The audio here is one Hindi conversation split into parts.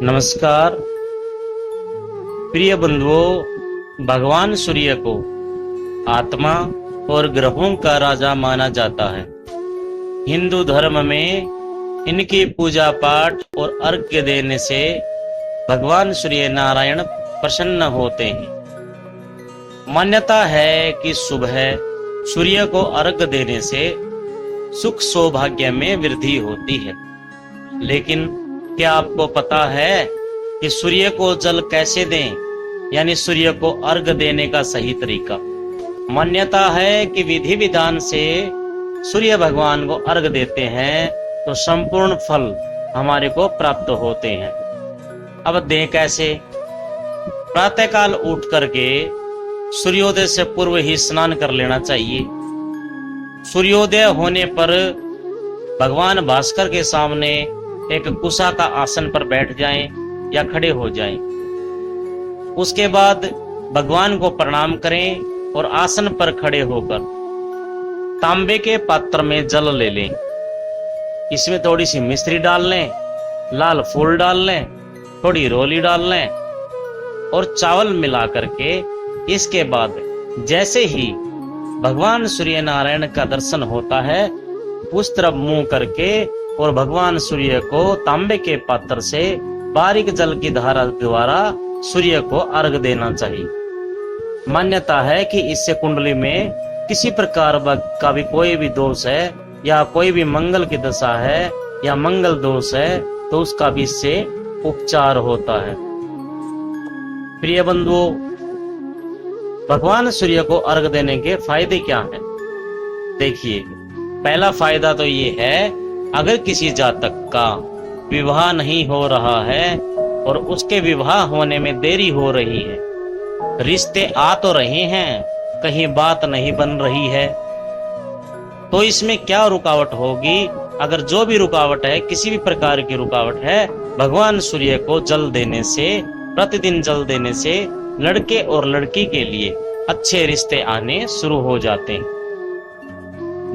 नमस्कार प्रिय बंधुओं, भगवान सूर्य को आत्मा और ग्रहों का राजा माना जाता है। हिंदू धर्म में इनकी पूजा पाठ और अर्घ्य देने से भगवान सूर्य नारायण प्रसन्न होते हैं। मान्यता है कि सुबह सूर्य को अर्घ्य देने से सुख सौभाग्य में वृद्धि होती है। लेकिन क्या आपको पता है कि सूर्य को जल कैसे दें, यानी सूर्य को अर्घ्य देने का सही तरीका? मान्यता है कि विधि विधान से सूर्य भगवान को अर्घ्य देते हैं तो संपूर्ण फल हमारे को प्राप्त होते हैं। अब दें कैसे? प्रातःकाल उठ करके सूर्योदय से पूर्व ही स्नान कर लेना चाहिए। सूर्योदय होने पर भगवान भास्कर के सामने एक कुशा का आसन पर बैठ जाएं या खड़े हो जाएं। उसके बाद भगवान को प्रणाम करें और आसन पर खड़े होकर तांबे के पात्र में जल ले लें। इसमें थोड़ी सी मिश्री डाल लें, लाल फूल डाल लें, थोड़ी रोली डाल लें और चावल मिला करके इसके बाद जैसे ही भगवान सूर्य नारायण का दर्शन होता है उस तरफ मुंह करके और भगवान सूर्य को तांबे के पात्र से बारीक जल की धारा द्वारा सूर्य को अर्घ्य देना चाहिए। मान्यता है कि इससे कुंडली में किसी प्रकार का भी कोई भी दोष है या कोई भी मंगल की दशा है या मंगल दोष है तो उसका भी इससे उपचार होता है। प्रिय बंधुओं, भगवान सूर्य को अर्घ्य देने के फायदे क्या हैं? देखिए, पहला फायदा तो ये है, अगर किसी जातक का विवाह नहीं हो रहा है और उसके विवाह होने में देरी हो रही है, रिश्ते आ तो रहे हैं, कहीं बात नहीं बन रही है, तो इसमें क्या रुकावट होगी? अगर जो भी रुकावट है, किसी भी प्रकार की रुकावट है, भगवान सूर्य को जल देने से, प्रतिदिन जल देने से लड़के और लड़की के लिए अच्छे रिश्ते आने शुरू हो जाते हैं।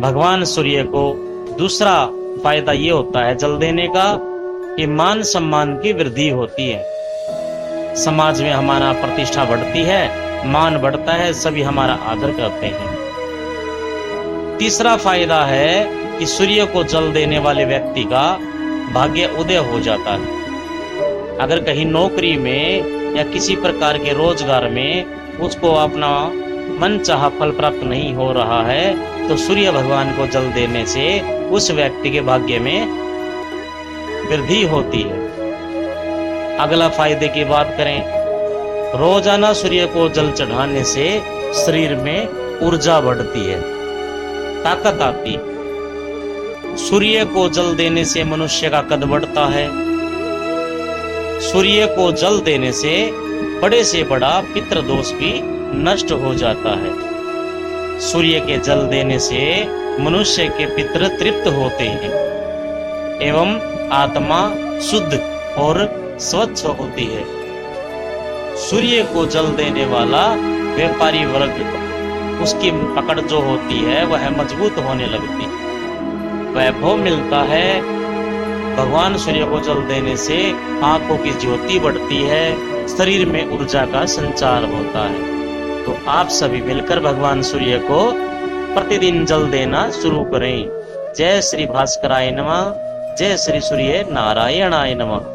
भगवान सूर्य को दूसरा फायदा ये होता है जल देने का कि मान सम्मान की वृद्धि होती है। समाज में हमारा प्रतिष्ठा बढ़ती है, मान बढ़ता है, सभी हमारा आदर करते हैं। तीसरा फायदा है कि सूर्य को जल देने वाले व्यक्ति का भाग्य उदय हो जाता है। अगर कहीं नौकरी में या किसी प्रकार के रोजगार में उसको अपना मन चाहा फल प्राप्त नहीं हो रहा है तो सूर्य भगवान को जल देने से उस व्यक्ति के भाग्य में वृद्धि होती है। अगला फायदे की बात करें, रोजाना सूर्य को जल चढ़ाने से शरीर में ऊर्जा बढ़ती है, ताकत आती है। सूर्य को जल देने से मनुष्य का कद बढ़ता है। सूर्य को जल देने से बड़े से बड़ा पितृदोष भी नष्ट हो जाता है। सूर्य के जल देने से मनुष्य के पितृ तृप्त होते हैं एवं आत्मा शुद्ध और स्वच्छ होती है। सूर्य को जल देने वाला व्यापारी वर्ग, उसकी पकड़ जो होती है वह मजबूत होने लगती है, वैभव मिलता है। भगवान सूर्य को जल देने से आंखों की ज्योति बढ़ती है, शरीर में ऊर्जा का संचार होता है। तो आप सभी मिलकर भगवान सूर्य को प्रतिदिन जल देना शुरू करें। जय श्री भास्कराय नमः, जय श्री सूर्य नारायणाय नमः।